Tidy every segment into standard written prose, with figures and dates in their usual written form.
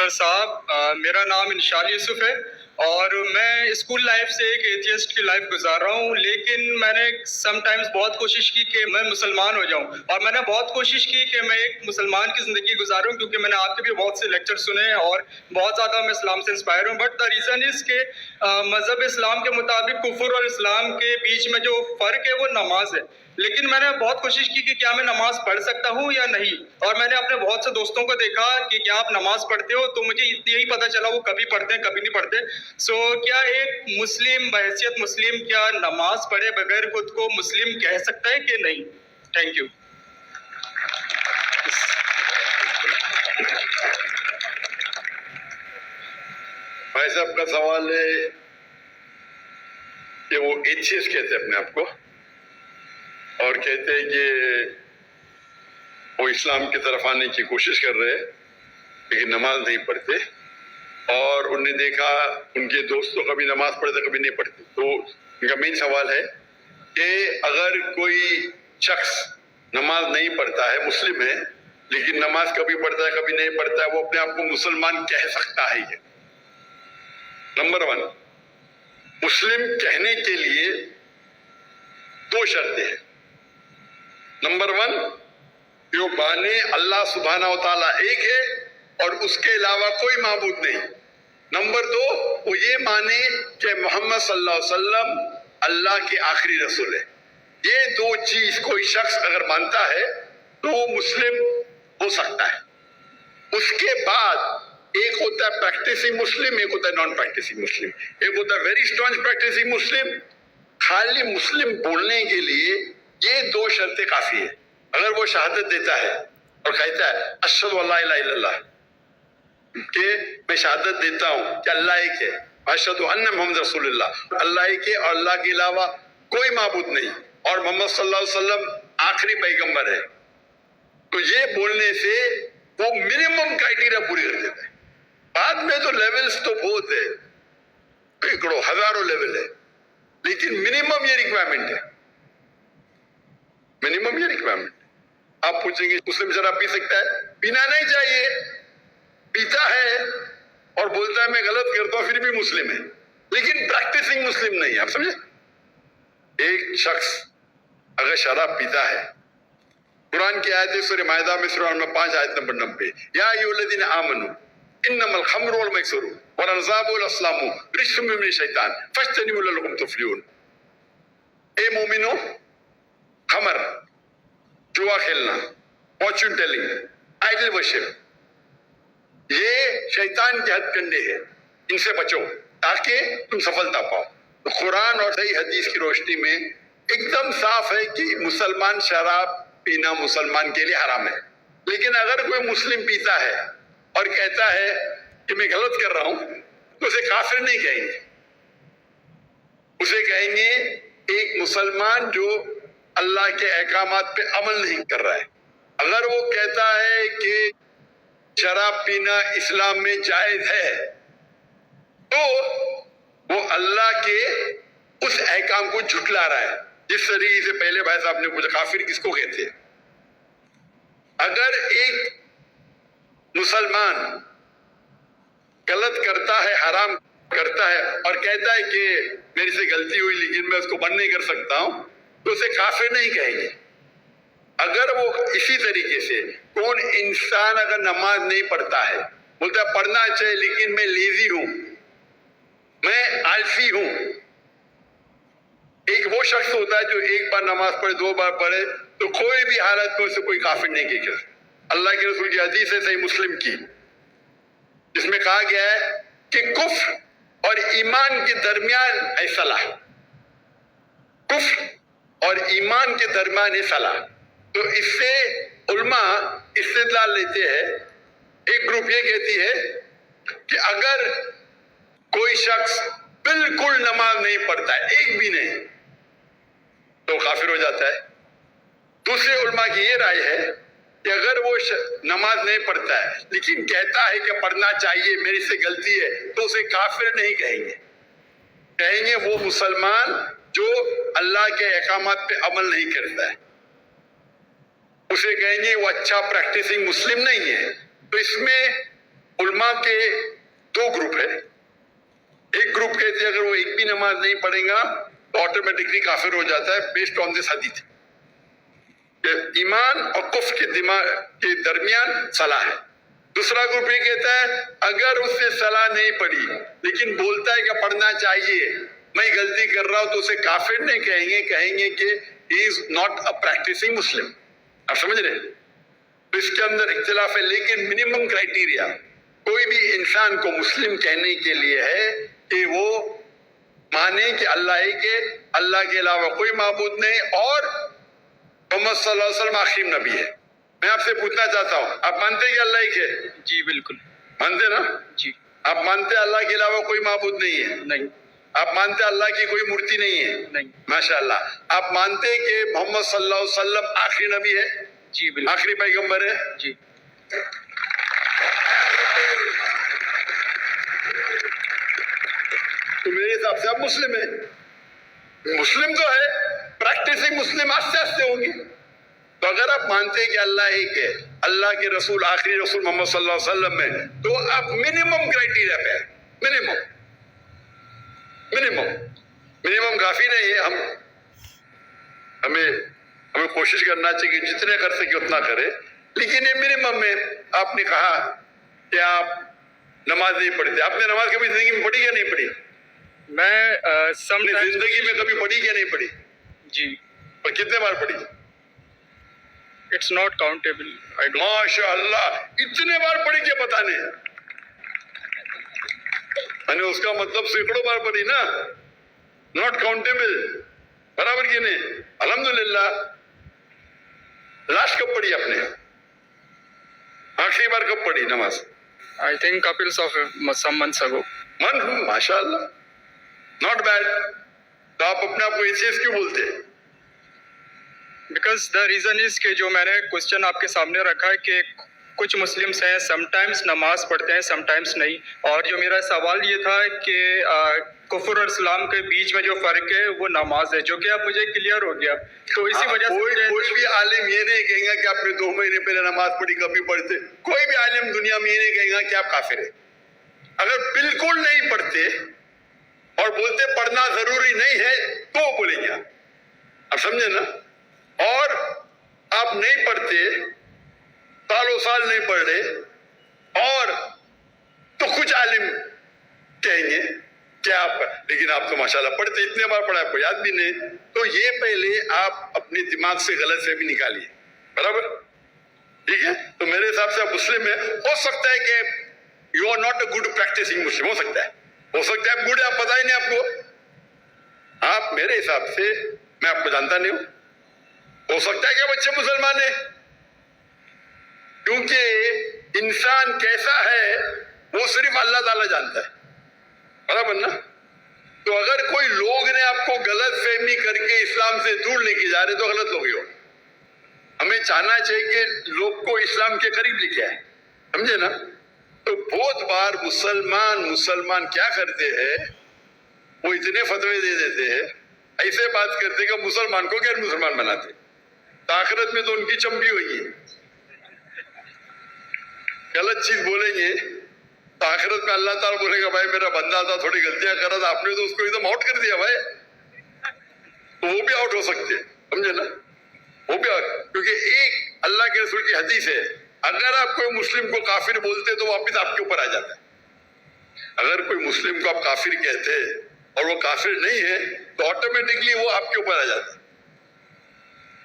Doctor صاحب میرا نام انشال یوسف ہے اور میں اسکول لائف سے ایک ایتھیسٹ کی لائف گزار رہا ہوں، لیکن میں نے سم ٹائمز بہت کوشش کی کہ میں مسلمان ہو جاؤں، اور میں نے بہت کوشش کی کہ میں ایک مسلمان کی زندگی گزاروں، کیونکہ میں نے آپ کے بھی بہت سے لیکچر سنے اور بہت زیادہ میں اسلام سے انسپائر ہوں. بٹ دا ریزن از کہ مذہب اسلام کے مطابق کفر اور اسلام کے بیچ میں جو فرق ہے وہ نماز ہے. لیکن میں نے بہت کوشش کی کہ کیا میں نماز پڑھ سکتا ہوں یا نہیں، اور میں نے اپنے بہت سے دوستوں کو دیکھا کہ کیا آپ نماز پڑھتے ہو، تو مجھے یہی پتہ چلا وہ کبھی پڑھتے ہیں کبھی نہیں پڑھتے. سو کیا ایک مسلم بحیثیت مسلم کیا نماز پڑھے بغیر خود کو مسلم کہہ سکتا ہے کہ نہیں؟ Thank you. بھائی صاحب کا سوال ہے کہ وہ ایتھیسٹ کہتے ہیں اپنے آپ کو، اور کہتے ہیں کہ وہ اسلام کی طرف آنے کی کوشش کر رہے ہیں لیکن نماز نہیں پڑھتے، اور انہوں نے دیکھا ان کے دوستوں کبھی نماز پڑھتے کبھی نہیں پڑھتے. تو ان کا مین سوال ہے کہ اگر کوئی شخص نماز نہیں پڑھتا ہے، مسلم ہے لیکن نماز کبھی پڑھتا ہے کبھی نہیں پڑھتا ہے، وہ اپنے آپ کو مسلمان کہہ سکتا ہے؟ یہ نمبر 1. مسلم کہنے کے لیے 2 شرطیں ہیں. نمبر 1 کہ وہ مانے اللہ سبحانہ و تعالیٰ ایک ہے اور اس کے علاوہ کوئی معبود نہیں. نمبر 2 وہ یہ مانے کہ محمد صلی اللہ علیہ وسلم اللہ کے آخری رسول ہے. یہ 2 چیز کوئی شخص اگر مانتا ہے تو وہ مسلم ہو سکتا ہے. اس کے بعد ایک ہوتا ہے پریکٹسنگ مسلم، ایک ہوتا ہے نان پریکٹسنگ مسلم. ایک ہوتا ہے ویری اسٹرانگ پریکٹسنگ مسلم. خالی مسلم بولنے کے لیے یہ 2 شرطیں کافی ہے. اگر وہ شہادت دیتا ہے اور کہتا ہے اشہد ان لا الہ الا اللہ، کہ میں شہادت دیتا ہوں کہ اللہ ایک ہے، اشہد ان محمد رسول اللہ، اللہ ایک ہے اور اللہ کے علاوہ کوئی معبود نہیں، اور محمد صلی اللہ علیہ وسلم آخری پیغمبر ہے، تو یہ بولنے سے وہ منیمم کرائٹیریا پوری کر دیتا ہے. بعد میں تو لیولز تو بہت ہے، سینکڑوں ہزاروں لیول ہے، لیکن منیمم یہ ریکوائرمنٹ ہے. منیمم یہ ریکوائرمنٹ. آپ پوچھیں گے مسلم شراب پی سکتا ہے؟ پینا نہیں چاہیے. پیتا ہے اور بولتا ہے میں غلط کرتا ہوں پھر بھی مسلم ہے، لیکن پریکٹسنگ مسلم نہیں ہے. آپ سمجھے؟ ایک شخص اگر شراب پیتا ہے، قرآن کی آیت ہے سورہ مائدہ میں سورہ نمبر 5 آیت نمبر 90، یا ایھا الذین آمنوا انما الخمر والمیسر والانصاب والازلام رجس من الشیطان فاجتنبوہ لعلکم تفلحون. اے مومنو، خمر، جوا کھیلنا، فارچون ٹیلنگ، آئیڈل ورشپ، یہ شیطان کے ہتھ کنڈے ہیں، ان سے بچو تاکہ تم سفلتا پاؤ. قرآن اور صحیح حدیث کی روشنی میں ایک دم صاف ہے کہ مسلمان شراب پینا مسلمان کے لیے حرام ہے. لیکن اگر کوئی مسلم پیتا ہے اور کہتا ہے کہ میں غلط کر رہا ہوں تو اسے کافر نہیں کہیں گے. اسے کہیں گے ایک مسلمان جو اللہ کے احکامات پہ عمل نہیں کر رہا ہے. اگر وہ کہتا ہے کہ شراب پینا اسلام میں جائز ہے تو وہ اللہ کے اس احکام کو جھٹلا رہا ہے. جس طریقے سے پہلے بھائی صاحب نے پوچھا کافر کس کو کہتے ہیں. اگر ایک مسلمان غلط کرتا ہے، حرام کرتا ہے اور کہتا ہے کہ میری سے غلطی ہوئی لیکن میں اس کو بند نہیں کر سکتا ہوں، تو اسے کافر نہیں کہیں گے. اگر وہ اسی طریقے سے کون انسان اگر نماز نہیں پڑھتا ہے، بولتا ہے پڑھنا چاہیے لیکن میں لیزی ہوں، میں آلسی ہوں. ایک وہ شخص ہوتا ہے جو ایک بار نماز پڑھے 2 بار پڑھے تو کوئی بھی حالت میں اسے کوئی کافر نہیں کہے گا. اللہ کے رسول کی حدیث ہے صحیح مسلم کی، جس میں کہا گیا ہے کہ کفر اور ایمان کے درمیان ہے صلاح. کفر اور ایمان کے درمیان ہے صلاح. تو اس سے علماء استدلال لیتے ہیں. ایک گروپ یہ کہتی ہے کہ اگر کوئی شخص بالکل نماز نہیں پڑھتا ہے، ایک بھی نہیں، تو کافر ہو جاتا ہے. دوسرے علماء کی یہ رائے ہے کہ اگر وہ نماز نہیں پڑھتا ہے لیکن کہتا ہے کہ پڑھنا چاہیے میری سے غلطی ہے، تو اسے کافر نہیں کہیں گے. کہیں گے وہ مسلمان جو اللہ کے احکامات پہ عمل نہیں کرتا ہے. اسے کہیں گے وہ اچھا پریکٹسنگ مسلم نہیں ہے. تو اس میں उलमा के दो ग्रुप है। एक ग्रुप कहते हैं अगर वो एक भी नमाज नहीं पढ़ेगा तो ऑटोमेटिकली काफिर हो जाता है बेस्ड ऑन दिस हदीस। ईमान और कुफ्र के दिमाग के दरमियान सलाह है। दूसरा ग्रुप ये कहता है अगर उससे सलाह नहीं पढ़ी लेकिन बोलता है कि पढ़ना चाहिए, मैं गलती कर रहा हूं, तो उसे काफिर नहीं कहेंगे, कहेंगे कि he is not a practising Muslim. आप समझ रहे हैं? तो इसके अंदर इख्तिलाफ है, लेकिन मिनिमम क्राइटेरिया कोई भी इंसान को मुस्लिम कहने के लिए है कि वो माने कि अल्लाह ही के, अल्लाह के अलावा कोई माबूद नहीं और मोहम्मद सल्लल्लाहु अलैहि वसल्लम आखिरी नबी है। मैं आपसे पूछना चाहता हूँ, आप मानते हैं कि अल्लाह एक है? जी बिल्कुल। मानते ना? जी। आप मानते हैं अल्लाह के अलावा कोई माबूद नहीं है? नहीं। आप मानते हैं अल्लाह की कोई मूर्ति नहीं है? नहीं। माशाअल्लाह। आप मानते हैं कि मोहम्मद सल्लल्लाहु अलैहि वसल्लम आखिरी नबी है? जी बिल्कुल। आखिरी पैगंबर है? जी। तो मेरे हिसाब से आप मुस्लिम है। मुस्लिम तो है, प्रैक्टिसिंग मुस्लिम आस्ते आस्ते होंगे। तो अगर आप मानते हैं कि अल्लाह एक है, अल्लाह के रसूल आखिरी रसूल मोहम्मद सल्लल्लाहु अलैहि वसल्लम में, तो आप मिनिमम क्राइटेरिया पे है। मिनिमम मिनिमम मिनिमम काफी नहीं है। हमें कोशिश करना चाहिए कि जितने कर सके उतना करें, लेकिन ये मिनिमम में। आपने कहा कि आप नमाज नहीं पढ़ते, आपने नमाज कभी जिंदगी में पढ़ी या नहीं पढ़ी? मैं अपनी जिंदगी में कभी पढ़ी या नहीं पढ़ी? जी। और कितने बार पढ़ी? It's not countable. माशाअल्लाह, इतने बार पढ़ी क्या पता नहीं। मैंने उसका मतलब सैकड़ों बार पढ़ी ना, नॉट काउंटेबल, बराबर की नहीं? अल्हम्दुलिल्लाह। लास्ट कब पढ़ी आपने? आखिरी बार कब पढ़ी नमाज? I think couple of some months ago. माशाअल्लाह, नॉट बैड। तो आप अपने आप को एथियस्ट क्यों बोलते हैं? बिकॉज द रीजन इज कि जो मैंने क्वेश्चन आपके सामने रखा है कि कुछ मुस्लिम्स हैं समटाइम्स नमाज पढ़ते हैं समटाइम्स नहीं, और जो मेरा सवाल ये था कि कुफर और इस्लाम के बीच में जो फर्क है वो नमाज है, जो कि आप मुझे क्लियर हो गया। तो इसी वजह से कोई भी आलिम ये नहीं कहेगा कि आपने 2 महीने पहले नमाज पढ़ी कभी पढ़ते। कोई भी आलिम दुनिया में ये नहीं कहेगा कि आप काफिर है। अगर बिल्कुल नहीं पढ़ते और बोलते पढ़ना जरूरी नहीं है तो बोलेंगे आप समझे ना? और आप नहीं पढ़ते, सालों साल नहीं पढ़ रहे, और तो कुछ आलिम कहेंगे कि आप, लेकिन आप तो माशाल्लाह पढ़ते, इतने बार पढ़ा आपको याद भी नहीं। तो ये पहले आप अपने दिमाग से गलतफहमी निकालिए, बराबर? ठीक है? तो मेरे हिसाब से आप मुस्लिम है। हो सकता है कि you are not a good practising Muslim, हो सकता है आप गुड है, आप पता ही नहीं आपको। आप मेरे हिसाब से, मैं आपको जानता नहीं हूं, हो सकता है कि बच्चे मुसलमान है, क्योंकि इंसान कैसा है वो सिर्फ अल्लाह ताला जानता है, बराबर ना? तो अगर कोई लोग ने आपको गलत फहमी करके इस्लाम से दूर लेके जा रहे तो गलत लोग ही हो। हमें चाहना चाहिए कि लोग को इस्लाम के करीब लेके आए, समझे ना? तो बहुत बार मुसलमान क्या करते हैं, वो इतने फतवे दे देते हैं, ऐसे बात करते कि मुसलमान को गैर मुसलमान बनाते। आखिरत में तो उनकी चंपी होगी, गलत चीज बोलेंगे तो आखिरत में अल्लाह ताला बोलेगा भाई मेरा बंदा था, थोड़ी गलतियां करा था, आपने तो उसको एकदम आउट कर दिया भाई। तो वो भी आउट हो सकते हैं, समझे ना? वो भी आउट, क्योंकि एक अल्लाह के रसूल की हदीस है, अगर आप कोई मुस्लिम को काफिर बोलते तो वापिस आपके ऊपर आ जाता है। अगर कोई मुस्लिम को आप काफिर कहते और वो काफिर नहीं है तो ऑटोमेटिकली वो आपके ऊपर आ जाता है।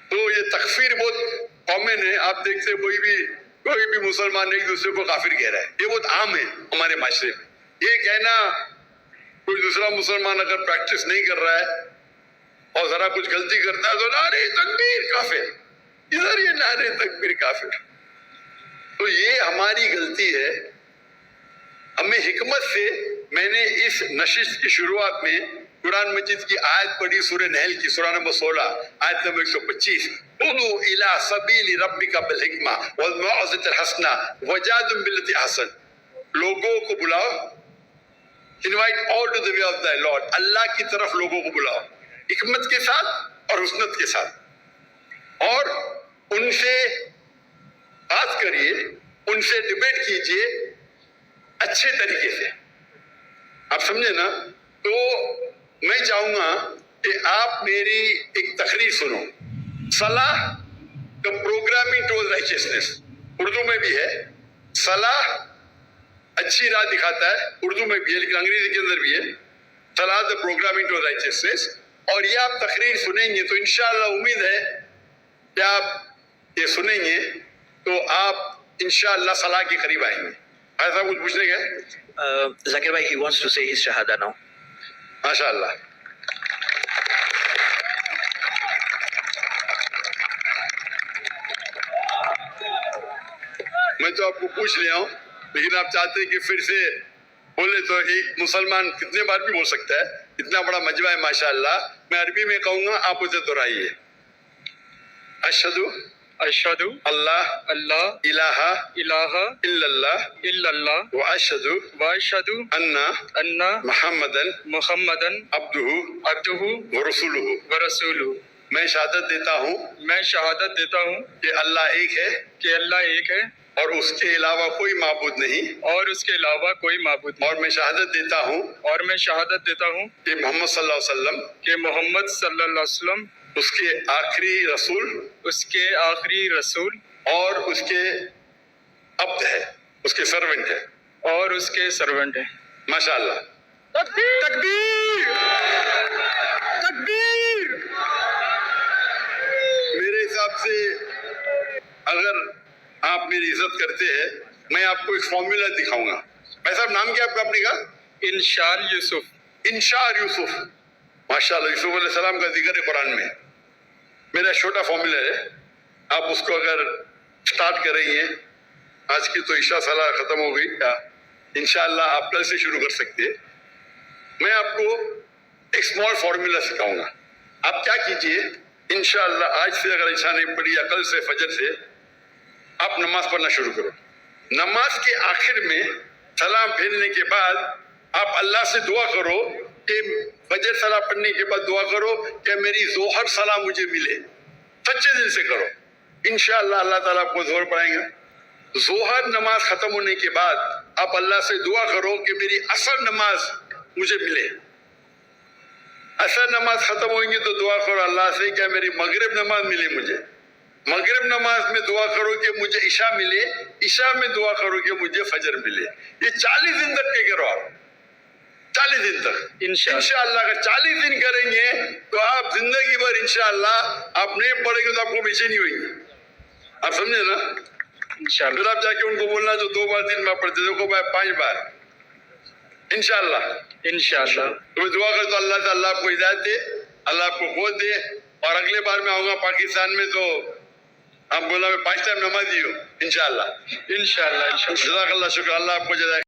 तो ये तकफीर बहुत कॉमन है। आप देखते कोई भी मुसलमान एक दूसरे को काफिर कह रहा है, ये बहुत आम है हमारे माशरे में। ये कहना कोई दूसरा मुसलमान अगर प्रैक्टिस नहीं कर रहा है और जरा कुछ गलती करता है तो नारे तकबीर काफिर, इधर ये नारे तकबीर काफिर। तो ये हमारी गलती है। हमें हिकमत से, मैंने इस नशिस्त की शुरुआत में कुरान मजीद की आयत पढ़ी, सूरह नहल की सूरह नंबर 16 आयत नंबर 125, उदू इला सबीली रब्बिका बिल हिकमा वल मौइज़तिल हसना वजादिल बिल्लती अहसन। लोगों को बुलाओ, invite all to the way of the Lord, अल्लाह की तरफ लोगों को बुलाओ हिकमत के साथ और हुस्नत के साथ, और उनसे बात करिए, उनसे डिबेट कीजिए, अच्छे तरीके से, आप समझे ना। तो मैं चाहूंगा कि आप मेरी एक तकरीर सुनो। सलाह the programming towards righteousness, Urdu में भी है। सलाह अच्छी राह दिखाता है, उर्दू में भी है लेकिन अंग्रेजी के अंदर भी है। सलाह द प्रोग्रामिंग टुवर्ड्स राइचियसनेस। और ये आप तकरीर सुनेंगे तो इंशाअल्लाह उम्मीद है कि आप ये सुनेंगे तो आप इंशाअल्लाह सलाह के करीब आएंगे। ऐसा कुछ पूछने गए? Zakir bhai, he wants to say his shahada now. माशाअल्लाह। मैं तो आपको पूछ लिया हूं, लेकिन आप चाहते हैं कि फिर से बोले तो एक मुसलमान कितने बार भी बोल सकता है। इतना बड़ा मजमा है माशाअल्लाह। मैं अरबी में कहूंगा, आप उसे दोहराइए। अशहदु अशहदु अल्लाह अल्लाह इलाहा इलाहा इल्लल्लाह इल्लल्लाह व अशहदु व अशहदु अन्ना अन्ना मुहम्मदन मुहम्मदन अब्दुहु अब्दुहु व रसूलुहु। व रसूलुहु। मैं शहादत देता हूँ मैं शहादत देता हूँ कि अल्लाह एक है कि अल्लाह एक है और उसके अलावा कोई माबूद नहीं। और उसके अलावा कोई माबूद नहीं। और मैं शहादत देता हूँ और मैं शहादत देता हूँ कि मोहम्मद सल्लल्लाहु अलैहि वसल्लम कि मोहम्मद सल्लल्लाहु अलैहि वसल्लम उसके आखिरी रसूल उसके आखिरी रसूल और उसके अब्द है, उसके सर्वेंट है। और उसके सर्वेंट हैं। माशाअल्लाह। तकबीर तकबीर तकबीर। मेरे हिसाब से अगर आप मेरी इज्जत करते हैं, मैं आपको एक फॉर्मूला दिखाऊंगा। भाई साहब, नाम क्या आपका अपने का? इंशार यूसुफ। इंशार यूसुफ। माशाअल्लाह, यूसुफ अलैहिस्सलाम का जिक्र है कुरान में। मेरा छोटा फॉर्मूला है, आप उसको अगर स्टार्ट कर रही हैं, आज की तो ईशा सलाह खत्म हो गई, इंशाअल्लाह आप कल से शुरू कर सकते हैं। मैं आपको एक स्मॉल फॉर्मूला सिखाऊंगा। आप क्या कीजिए, इंशाअल्लाह आज से अगर ईशा नहीं पड़ी या कल से फजर से आप नमाज पढ़ना शुरू करो। नमाज के आखिर में सलाम फेरने के बाद आप अल्लाह से दुआ करो कि फजर सलाह पढ़ने के बाद दुआ करो कि मेरी जोहर सलाह मुझे मिले। सच्चे दिल से करो, इंशाअल्लाह अल्लाह ताला आपको जोहर पढ़ाएंगे। जोहर नमाज खत्म होने के बाद आप अल्लाह से दुआ करो कि मेरी असर नमाज मुझे मिले। असर नमाज खत्म होंगी तो दुआ करो अल्लाह से क्या मेरी मगरिब नमाज मिले मुझे। मगरिब नमाज में दुआ करो कि मुझे इशा मिले। इशा में दुआ करो कि मुझे फजर मिले। ये 40 दिन तक के करो आप, 40 दिन तक इंशाअल्लाह। अगर 40 दिन करेंगे तो आप जिंदगी भर इंशाअल्लाह आप नहीं पढ़ेंगे तो आपको बेचैनी होगी। आप समझे ना? फिर आप जाके उनको बोलना जो 2 बार 3 बार पढ़ते देखो भाई 5 बार इंशाअल्लाह। इंशाअल्लाह तो दुआ कर तो अल्लाह ताला आपको हिदायत दे, अल्लाह आपको क़ुव्वत दे। और अगले बार मैं आऊंगा पाकिस्तान में तो आप बोला मैं 5 टाइम नमाजी हूँ इंशाअल्लाह। इंशाअल्लाह। जज़ाकल्लाह, शुक्र। अल्लाह आपको जज़ाक